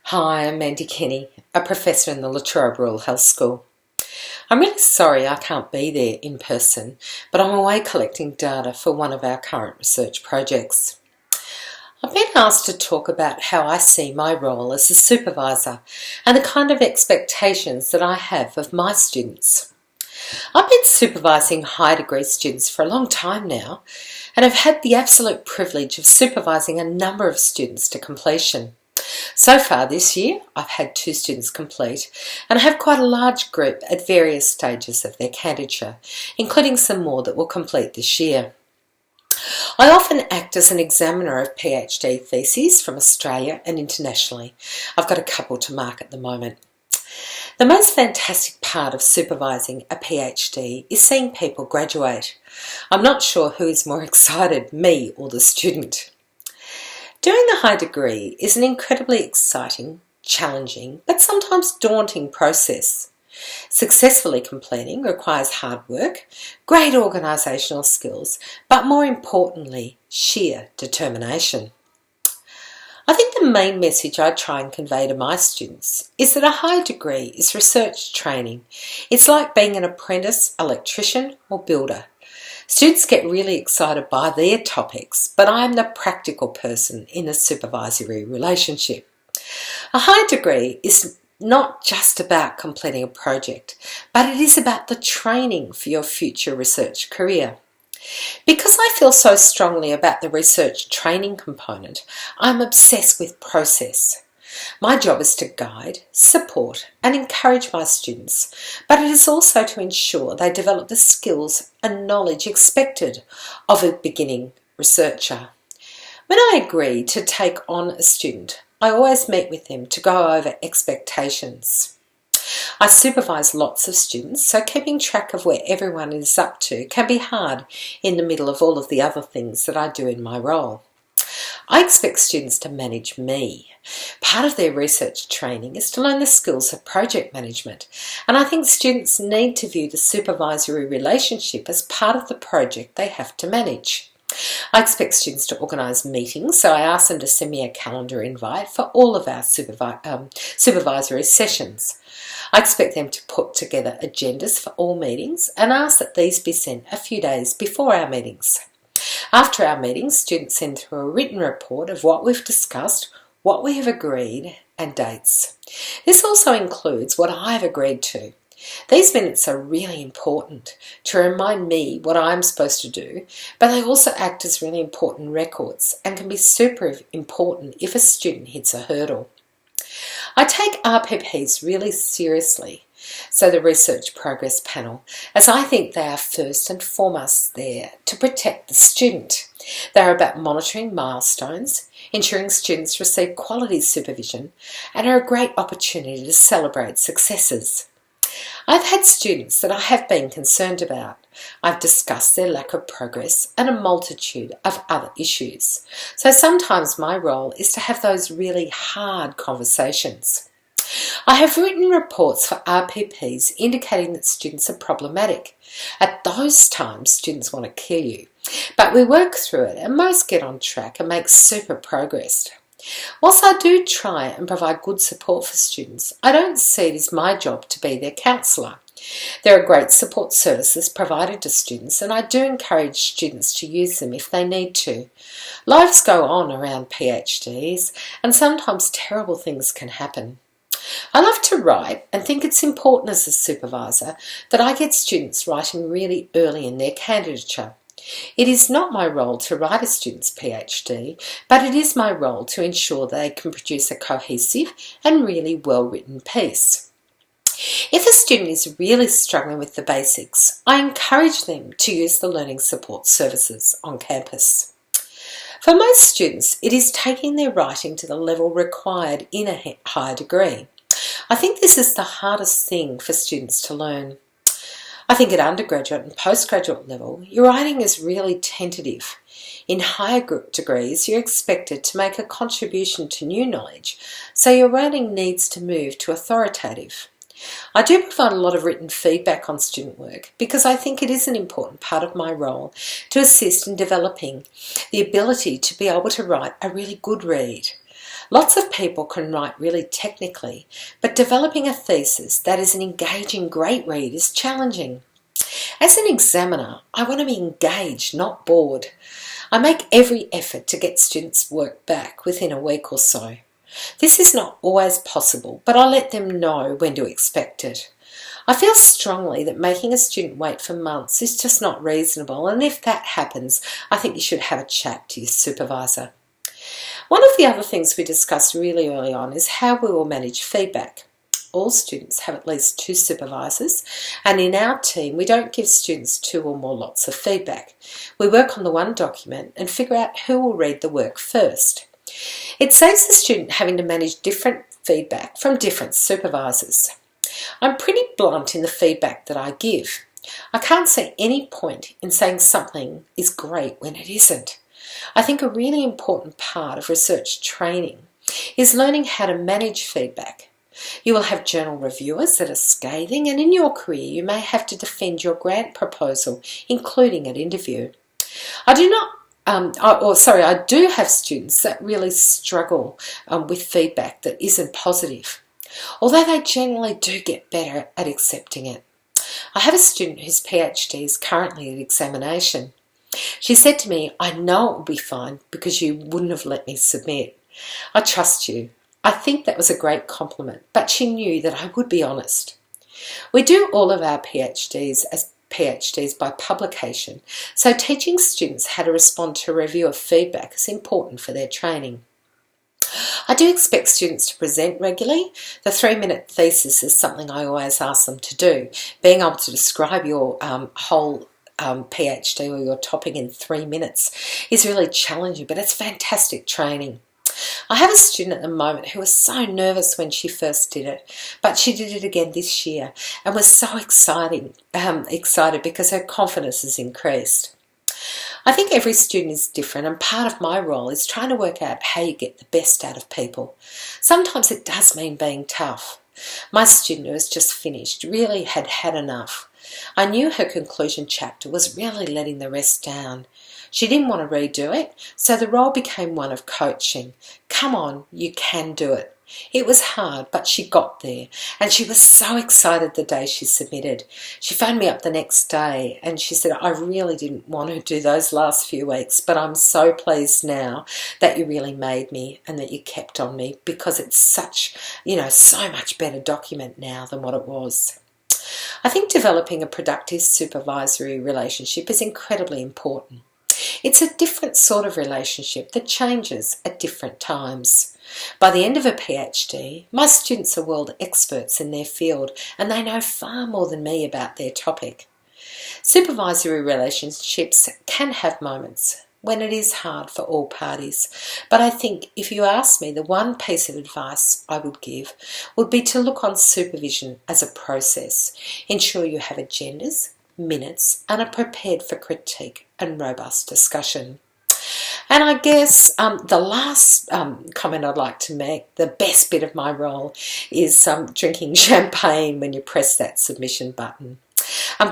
Hi, I'm Mandy Kenny, a professor in the Latrobe Rural Health School. I'm really sorry I can't be there in person, but I'm away collecting data for one of our current research projects. I've been asked to talk about how I see my role as a supervisor and the kind of expectations that I have of my students. I've been supervising high degree students for a long time now, and have had the absolute privilege of supervising a number of students to completion. So far this year, I've had 2 students complete, and I have quite a large group at various stages of their candidature, including some more that will complete this year. I often act as an examiner of PhD theses from Australia and internationally. I've got a couple to mark at the moment. The most fantastic part of supervising a PhD is seeing people graduate. I'm not sure who is more excited, me or the student. Doing the high degree is an incredibly exciting, challenging, but sometimes daunting process. Successfully completing requires hard work, great organisational skills, but more importantly, sheer determination. I think the main message I try and convey to my students is that a high degree is research training. It's like being an apprentice, electrician or builder. Students get really excited by their topics, but I'm the practical person in the supervisory relationship. A high degree is not just about completing a project, but it is about the training for your future research career. Because I feel so strongly about the research training component, I'm obsessed with process. My job is to guide, support and encourage my students, but it is also to ensure they develop the skills and knowledge expected of a beginning researcher. When I agree to take on a student, I always meet with them to go over expectations. I supervise lots of students, so keeping track of where everyone is up to can be hard in the middle of all of the other things that I do in my role. I expect students to manage me. Part of their research training is to learn the skills of project management, and I think students need to view the supervisory relationship as part of the project they have to manage. I expect students to organise meetings, so I ask them to send me a calendar invite for all of our supervisory sessions. I expect them to put together agendas for all meetings and ask that these be sent a few days before our meetings. After our meetings, students send through a written report of what we've discussed, what we have agreed, and dates. This also includes what I've agreed to. These minutes are really important to remind me what I'm supposed to do, but they also act as really important records and can be super important if a student hits a hurdle. I take RPPs really seriously, so the Research Progress Panel, as I think they are first and foremost there to protect the student. They are about monitoring milestones, ensuring students receive quality supervision, and are a great opportunity to celebrate successes. I've had students that I have been concerned about. I've discussed their lack of progress and a multitude of other issues. So sometimes my role is to have those really hard conversations. I have written reports for RPPs indicating that students are problematic. At those times, students want to kill you. But we work through it and most get on track and make super progress. Whilst I do try and provide good support for students, I don't see it as my job to be their counsellor. There are great support services provided to students, and I do encourage students to use them if they need to. Lives go on around PhDs, and sometimes terrible things can happen. I love to write and think it's important as a supervisor that I get students writing really early in their candidature. It is not my role to write a student's PhD, but it is my role to ensure they can produce a cohesive and really well-written piece. If a student is really struggling with the basics, I encourage them to use the learning support services on campus. For most students, it is taking their writing to the level required in a higher degree. I think this is the hardest thing for students to learn. I think at undergraduate and postgraduate level, your writing is really tentative. In higher degrees, you're expected to make a contribution to new knowledge, so your writing needs to move to authoritative. I do provide a lot of written feedback on student work because I think it is an important part of my role to assist in developing the ability to be able to write a really good read. Lots of people can write really technically, but developing a thesis that is an engaging, great read is challenging. As an examiner, I want to be engaged, not bored. I make every effort to get students' work back within a week or so. This is not always possible, but I let them know when to expect it. I feel strongly that making a student wait for months is just not reasonable, and if that happens, I think you should have a chat to your supervisor. One of the other things we discussed really early on is how we will manage feedback. All students have at least 2 supervisors, and in our team we don't give students 2 or more lots of feedback. We work on the one document and figure out who will read the work first. It saves the student having to manage different feedback from different supervisors. I'm pretty blunt in the feedback that I give. I can't see any point in saying something is great when it isn't. I think a really important part of research training is learning how to manage feedback. You will have journal reviewers that are scathing, and in your career you may have to defend your grant proposal, including at interview. I do have students that really struggle with feedback that isn't positive, although they generally do get better at accepting it. I have a student whose PhD is currently at examination. She said to me, "I know it will be fine because you wouldn't have let me submit. I trust you." I think that was a great compliment, but she knew that I would be honest. We do all of our PhDs as PhDs by publication, so teaching students how to respond to a review of feedback is important for their training. I do expect students to present regularly. The 3-minute thesis is something I always ask them to do. Being able to describe your whole PhD or your topic in 3 minutes is really challenging, but it's fantastic training. I have a student at the moment who was so nervous when she first did it, but she did it again this year and was so excited because her confidence has increased. I think every student is different, and part of my role is trying to work out how you get the best out of people. Sometimes it does mean being tough. My student who has just finished really had had enough. I knew her conclusion chapter was really letting the rest down. She didn't want to redo it, so the role became one of coaching. Come on, you can do it. It was hard, but she got there, and she was so excited the day she submitted. She phoned me up the next day and she said, "I really didn't want to do those last few weeks, but I'm so pleased now that you really made me and that you kept on me, because it's such, so much better document now than what it was." I think developing a productive supervisory relationship is incredibly important. It's a different sort of relationship that changes at different times. By the end of a PhD, my students are world experts in their field, and they know far more than me about their topic. Supervisory relationships can have moments when it is hard for all parties, but I think if you ask me, the one piece of advice I would give would be to look on supervision as a process. Ensure you have agendas, minutes, and are prepared for critique and robust discussion. And I guess the last comment I'd like to make, the best bit of my role, is drinking champagne when you press that submission button.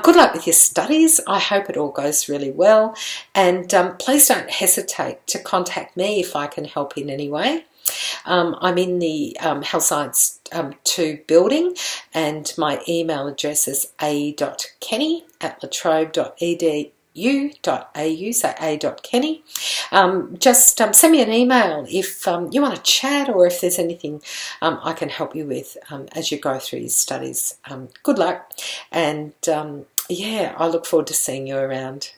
Good luck with your studies. I hope it all goes really well, and please don't hesitate to contact me if I can help in any way. I'm in the Health Science 2 building, and my email address is a.kenny@latrobe.edu.au, so a.kenny. Just send me an email if you want to chat, or if there's anything I can help you with as you go through your studies. Good luck, and I look forward to seeing you around.